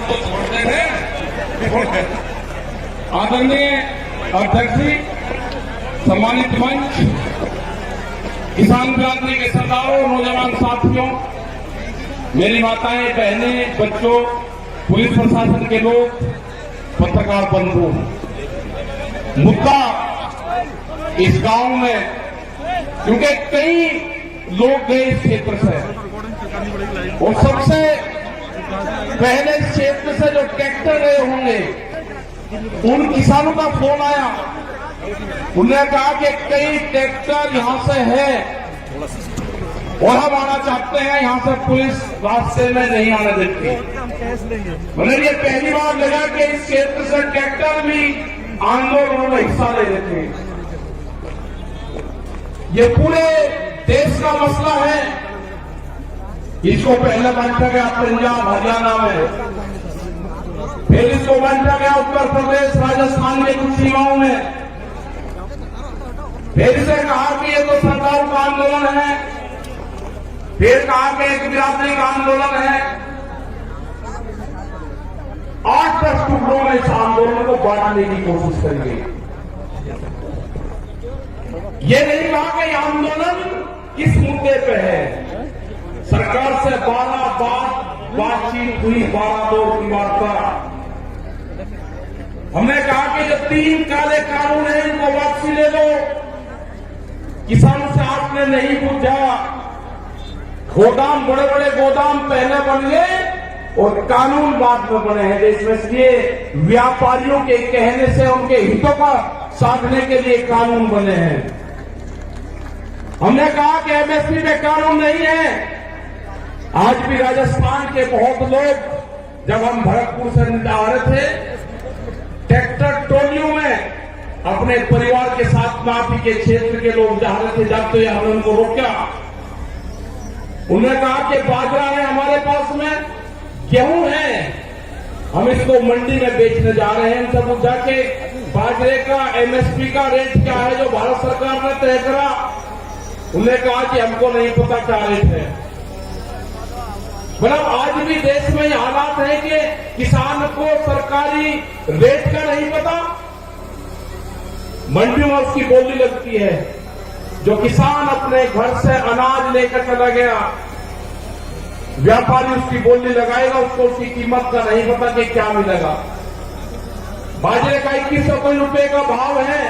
तो छोड़ते थे। आदरणीय अध्यक्ष जी, सम्मानित मंच, किसान क्रांति के सरदारों, नौजवान साथियों, मेरी माताएं, बहनें, बच्चों, पुलिस प्रशासन के लोग, पत्रकार बंधु, मुद्दा इस गांव में, क्योंकि कई लोग गए इस क्षेत्र से और सबसे पहले इस क्षेत्र से जो ट्रैक्टर गए होंगे उन किसानों का फोन आया। उन्होंने कहा कि कई ट्रैक्टर यहां से है और हम आना चाहते हैं, यहां से पुलिस रास्ते में नहीं आने देती। मतलब ये पहली बार लगा कि इस क्षेत्र से ट्रैक्टर भी आंदोलन में हिस्सा ले रहे थे। ये पूरे देश का मसला है। इसको पहले बांटा गया पंजाब हरियाणा में, फिर इसको बांटा गया उत्तर प्रदेश राजस्थान के कुछ सीमाओं में, फिर इसे कहा कि ये तो सरकार का आंदोलन है, फिर कहा कि एक बिरादरी का आंदोलन है। 8-10 टुकड़ों में इस आंदोलन को बांटने की कोशिश करेंगे। ये नहीं कहा कि यह आंदोलन किस मुद्दे पे है। सरकार से 12 बार बातचीत हुई, 12 दौर की वार्ता। हमने कहा कि जो 3 काले कानून हैं इनको वापसी ले लो। किसानों से आपने नहीं पूछा। गोदाम, बड़े बड़े गोदाम पहले बन गए और कानून बाद में बने हैं देश में, इसलिए व्यापारियों के कहने से उनके हितों का साधने के लिए कानून बने हैं। हमने कहा कि एमएसपी में कानून नहीं है। आज भी राजस्थान के बहुत लोग, जब हम भरतपुर से आ रहे थे, ट्रैक्टर ट्रॉलियों में अपने परिवार के साथ माफी के क्षेत्र के लोग जा रहे थे, जाते हुए हमने उनको रोका। उन्होंने कहा कि बाजरा है हमारे पास में, गेहूं है, हम इसको मंडी में बेचने जा रहे हैं। इनसे पूछा कि बाजरे का एमएसपी का रेट क्या है जो भारत सरकार ने तय करा। उन्होंने कहा कि हमको नहीं पता क्या रेट है। मतलब आज भी देश में ये हालात है कि किसान को सरकारी रेट का नहीं पता। मंडियों में उसकी बोली लगती है। जो किसान अपने घर से अनाज लेकर चला गया, व्यापारी उसकी बोली लगाएगा, उसको उसकी कीमत का नहीं पता कि क्या मिलेगा। बाजरे का 2100 रुपए का भाव है।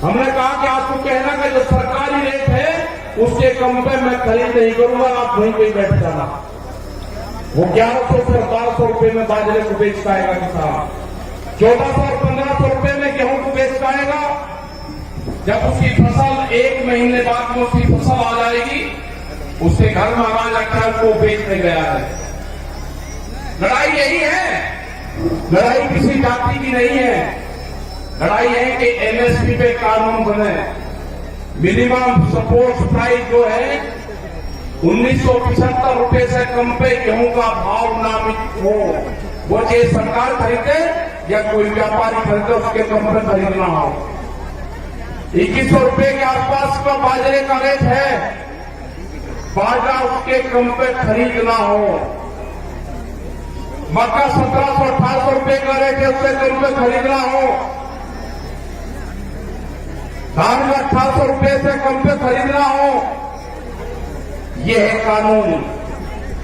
हमने कहा कि आपको कहना कि जो सरकारी रेट है उसके कम पे मैं खरीद नहीं करूंगा, आप वहीं पे बैठ जाना। वो 1100 से 1200 रुपए में बाजरे को बेच पाएगा किसान, 1400 और 1500 रुपए में गेहूं को बेच पाएगा। जब उसकी फसल 1 महीने बाद में उसकी फसल आ जाएगी, उसके घर में अनाज रखा है, उसको बेचने गया है। लड़ाई यही है। लड़ाई किसी जाति की नहीं है। लड़ाई है कि एमएसपी पे कानून बने। मिनिमम सपोर्ट प्राइस जो है 1975 रुपए से कम पे गेहूं का भाव नामित हो। वो चाहे सरकार खरीदे या कोई व्यापारी खरीदे, उसके कम पे खरीदना हो। 2100 रुपए के आसपास का बाजरे का रेट है। बाजरा उसके कम पे खरीदना हो। मक्का 1700-1800 रुपए का रेट है, उससे कम पे खरीदना हो। धान में 1800 रुपए से कम पे खरीदना हो। ये है कानून।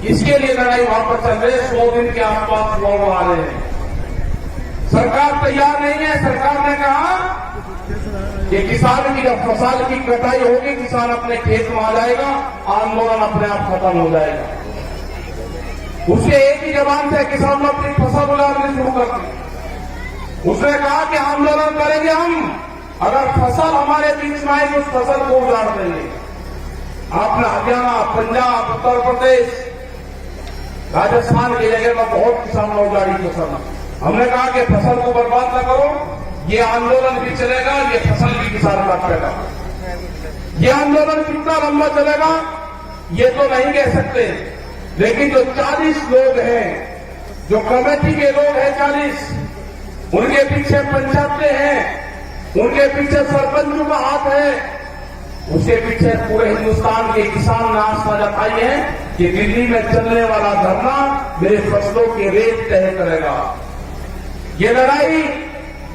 इसके लिए लड़ाई वहां पर चल रही है। 100 दिन के आसपास लोग आ रहे हैं। सरकार तैयार नहीं है। सरकार ने कहा कि किसान की जब फसल की कटाई होगी, किसान अपने खेत में आ जाएगा, आंदोलन अपने आप खत्म हो जाएगा। उसके एक ही जबान से किसान अपनी फसल उड़ानी शुरू कर दी। उसने कहा कि आंदोलन करेंगे हम, अगर फसल हमारे बीच में आएगी उस फसल को उजाड़ देंगे। आपने हरियाणा, पंजाब, उत्तर प्रदेश, राजस्थान की जगह में बहुत किसानों उजाड़ी फसल। हमने कहा कि फसल को बर्बाद न करो, ये आंदोलन भी चलेगा, ये फसल भी किसान काटेगा। ये आंदोलन कितना लंबा चलेगा ये तो नहीं कह सकते, लेकिन जो 40 लोग हैं, जो कमेटी के लोग हैं 40, उनके पीछे पंचायतें हैं, उनके पीछे सरपंचों का हाथ है। उसके पीछे पूरे हिंदुस्तान के किसान ने आस्था जताई है कि दिल्ली में चलने वाला धरना मेरे फसलों के रेट तय करेगा। ये लड़ाई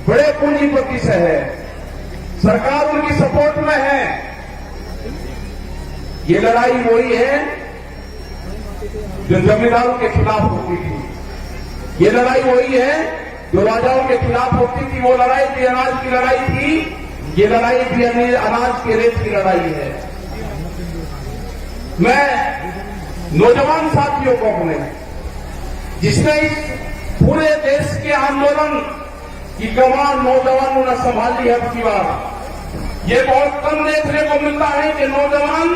बड़े पूंजीपति से है, सरकार उनकी सपोर्ट में है। ये लड़ाई वही है जो जमींदारों के खिलाफ होती थी, ये लड़ाई वही है जो राजाओं के खिलाफ होती थी। वो लड़ाई भी अनाज की लड़ाई थी, ये लड़ाई भी अनाज के रेट की लड़ाई है। मैं नौजवान साथियों को अपने, जिसने इस पूरे देश के आंदोलन की कमान नौजवानों ने संभाली है, अब की बार ये बहुत कम देखने को मिलता है कि नौजवान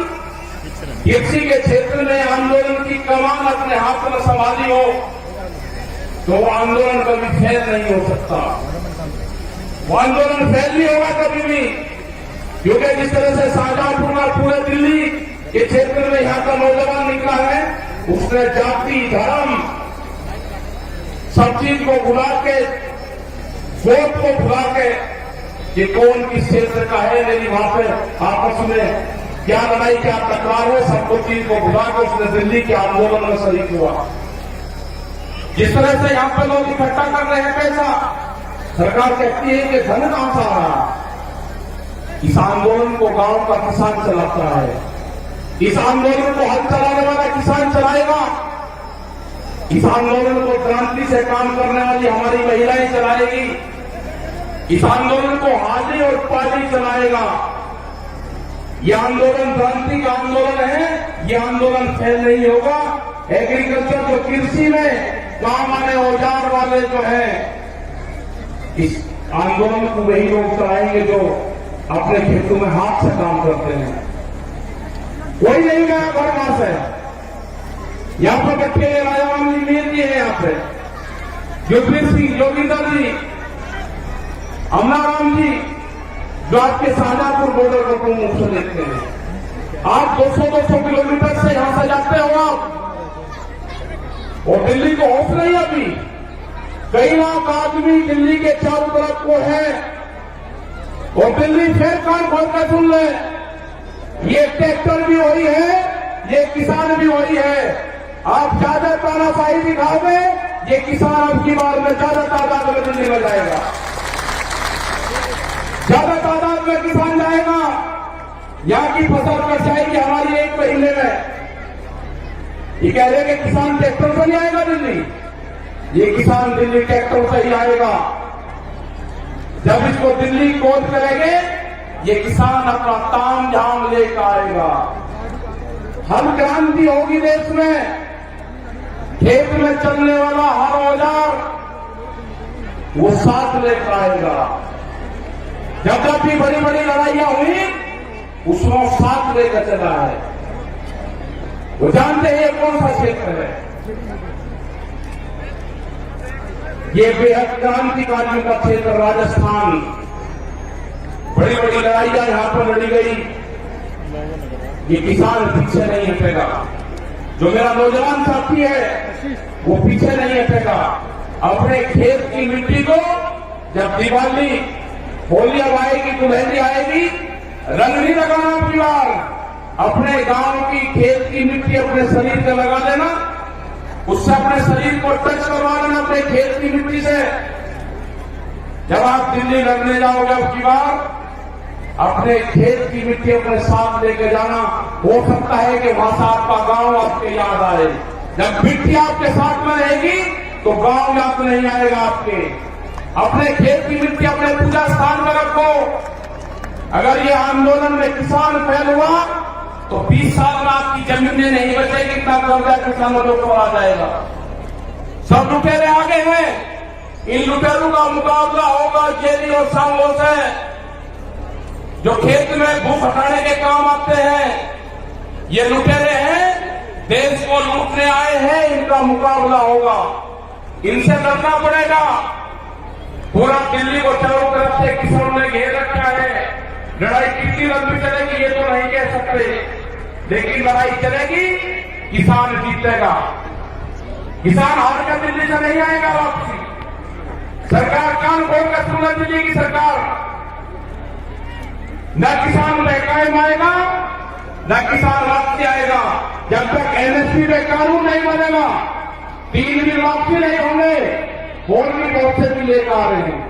किसी के क्षेत्र में आंदोलन की कमान अपने हाथ में संभाली हो, तो वो आंदोलन कभी फेल नहीं हो सकता। वो आंदोलन फेल नहीं होगा कभी भी, क्योंकि जिस तरह से शाहजहांपुर का पूरे दिल्ली के क्षेत्र में यहां का नौजवान निकला है, उसने जाति धर्म सब चीज को भुला के, वोट को भुला के, कि कौन किस क्षेत्र का है, मेरी वहां पर आपस में क्या लड़ाई क्या तकरार है, सबको चीज को भुला के उसने दिल्ली के आंदोलन में शरीक हुआ। जिस तरह से यहां पर लोग इकट्ठा कर रहे हैं पैसा, सरकार कहती है कि धन कहां से आ रहा। इस आंदोलन को गांव का किसान चलाता है, इस आंदोलन को हल चलाने वाला किसान चलाएगा, इस आंदोलन को क्रांति से काम करने वाली हमारी महिलाएं चलाएगी, इस आंदोलन को हाजी और पाजी चलाएगा। यह आंदोलन क्रांति का आंदोलन है, यह आंदोलन फेल नहीं होगा। एग्रीकल्चर जो कृषि में काम आने औजार वाले जो है, इस आंदोलन को वही लोग चलाएंगे जो अपने खेतों में हाथ से काम करते हैं। कोई नहीं गया बरगाह से, यहां पर बैठे राजाराम जी मीर जी है, यहां पे युगवीर सिंह जोगिंदर जी, अमनाराम जी, जो आपके शाहजहांपुर बॉर्डर को प्रमुख से देखते हैं। आप 200-200 किलोमीटर से यहां से जाते हो आप, और दिल्ली को ऑफ नहीं अभी, कई लाख आदमी दिल्ली के चारों तरफ को है, और दिल्ली फिर कान खोल कर सुन ले, ये ट्रैक्टर भी वही है, ये किसान भी वही है। आप ज्यादा तानाशाही दिखाओगे, ये किसान अब की बार में ज्यादा तादाद में दिल्ली में जाएगा, ज्यादा तादाद में किसान जाएगा। यहां की फसल कट जाएगी हमारी 1 महीने में। ये कह रहे कि किसान ट्रैक्टर से नहीं आएगा दिल्ली, ये किसान दिल्ली ट्रैक्टर से ही आएगा। जब इसको दिल्ली कोच करेंगे, ये किसान अपना ताम झाम लेकर आएगा। हर क्रांति होगी देश में, खेत में चलने वाला हर औजार वो साथ लेकर आएगा। जब जब भी बड़ी बड़ी लड़ाइयां हुई, उसमें साथ लेकर चला है। वो जानते हैं ये कौन सा क्षेत्र है, ये बेहद क्रांतिकारियों का क्षेत्र राजस्थान। बड़ी बड़ी लड़ाइयां यहां पर लड़ी गई, ये किसान पीछे नहीं हटेगा। जो मेरा नौजवान साथी है वो पीछे नहीं हटेगा। अपने खेत की मिट्टी को जब दिवाली होली अब आएगी, दुल्हनी आएगी, रंग नहीं लगाना आपकी बार, अपने गांव की खेत की मिट्टी अपने शरीर पे लगा देना, उससे अपने शरीर को टच करवा लेना अपने खेत की मिट्टी से। जब आप दिल्ली लड़ने जाओगे अब की बार, अपने खेत की मिट्टी अपने साथ लेके जाना। हो सकता है कि वहां से आपका गांव आपके याद आए। जब मिट्टी आपके साथ में रहेगी तो गांव याद नहीं आएगा आपके। अपने खेत की मिट्टी अपने पूजा स्थान में रखो। अगर ये आंदोलन में किसान फेल हुआ तो 20 साल में आपकी जमीनें नहीं बचेगी, इतना कर्जा किसानों के ऊपर आ जाएगा। सब लुटेरे आगे हैं, इन लुटेरों का मुकाबला होगा जेली और सांगों से, जो खेत में भूख हटाने के काम आते हैं। ये लुटेरे हैं, देश को लूटने आए हैं, इनका मुकाबला होगा, इनसे लड़ना पड़ेगा। पूरा दिल्ली को चारों तरफ से किसानों ने घेर रखा है। लड़ाई कितनी लंबी चलेगी ये तो नहीं कह सकते, लेकिन लड़ाई चलेगी, किसान जीतेगा। किसान हार कर दिल्ली से नहीं आएगा वापसी। सरकार कान खोल कर सुनना, दिल्ली की सरकार न किसान कायम आएगा, न किसान वापसी आएगा। जब तक एमएसपी में कानून नहीं बनेगा, 3 भी वापसी नहीं होंगे, और भी बहुत से भी लेकर आ रहे हैं।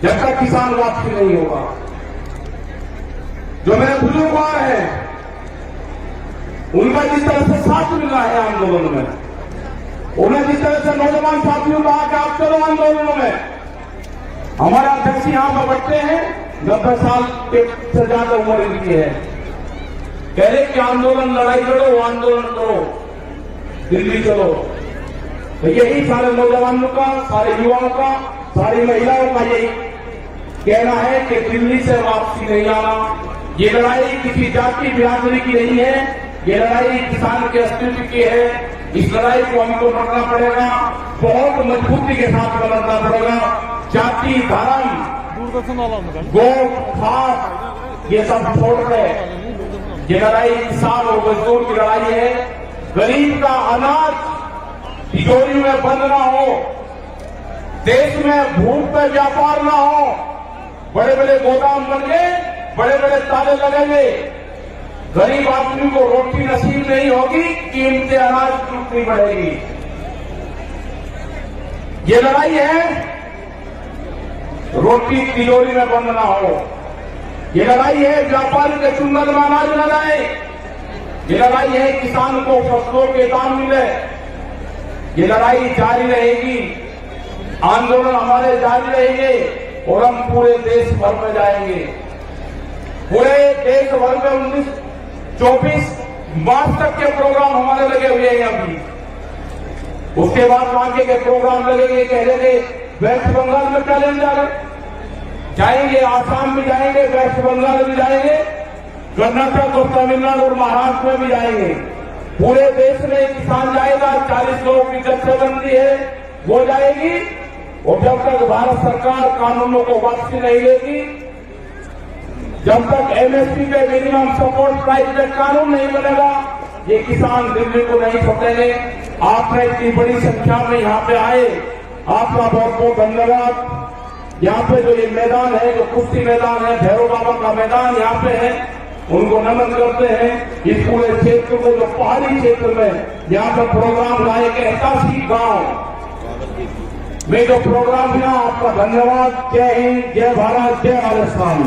जब तक किसान वापसी नहीं होगा, जो मेरे बुजुर्ग हैं, उनका जिस तरह से साथ मिल रहा है आंदोलन में, उन्हें जिस तरह से नौजवान साथियों कहा कि आप चलो आंदोलनों में, हमारा अध्यक्ष यहां पर बैठते हैं, 90 साल से ज्यादा उम्र इनकी है, कह रहे कि आंदोलन लड़ाई लड़ो, आंदोलन करो, दिल्ली चलो। तो यही सारे नौजवानों का, सारे युवाओं का, सारी महिलाओं का यही कहना है कि दिल्ली से वापसी नहीं आना। ये लड़ाई किसी जाति बिरादरी की नहीं है, ये लड़ाई किसान के अस्तित्व की है। इस लड़ाई को हमको लड़ना पड़ेगा, बहुत मजबूती के साथ लड़ना पड़ेगा। जाति, धर्म, गो, खास ये सब छोड़ कर ये लड़ाई किसान और मजदूर की लड़ाई है। गरीब का अनाज तिजोरी में बंद ना हो, देश में भूख पे व्यापार ना हो, बड़े बड़े गोदाम बनेंगे, बड़े बड़े ताले लगेंगे, गरीब आदमी को रोटी नसीब नहीं होगी, कीमतें अनाज की उतनी बढ़ेगी। ये लड़ाई है रोटी तिजोरी में बंद ना हो, ये लड़ाई है व्यापारी के चुंगल में अनाज न जाए, ये लड़ाई है किसान को फसलों के दाम मिले। ये लड़ाई जारी रहेगी, आंदोलन हमारे जारी रहेंगे और हम पूरे देश भर में जाएंगे। पूरे देश भर में 24 मार्च तक के प्रोग्राम हमारे लगे हुए हैं अभी। उसके बाद आगे के प्रोग्राम लगेंगे, कह रहे वेस्ट बंगाल में कैलेंडर जाएंगे, आसाम में जाएंगे, वेस्ट बंगाल में जाएंगे, कर्नाटक और तमिलनाडु और महाराष्ट्र में भी जाएंगे। पूरे देश में किसान जाएगा। 40 लोगों की जत्थेबंदी है, वो जाएगी। और जब तक भारत सरकार कानूनों को वापसी नहीं लेगी, जब तक एमएसपी पे मिनिमम सपोर्ट प्राइस पे कानून नहीं बनेगा, ये किसान दिल्ली को नहीं छोड़ेंगे। आपने इतनी बड़ी संख्या में यहाँ पे आए, आपका बहुत बहुत धन्यवाद। यहाँ पे जो ये मैदान है, जो कुश्ती मैदान है, भैरव बाबा का मैदान यहाँ पे है, उनको नमन करते हैं। इस पूरे क्षेत्र को, जो पहाड़ी क्षेत्र में यहाँ पर प्रोग्राम लाए के 81 गांव में जो प्रोग्राम दिया, आपका धन्यवाद। जय हिंद, जय भारत, जय राजस्थान।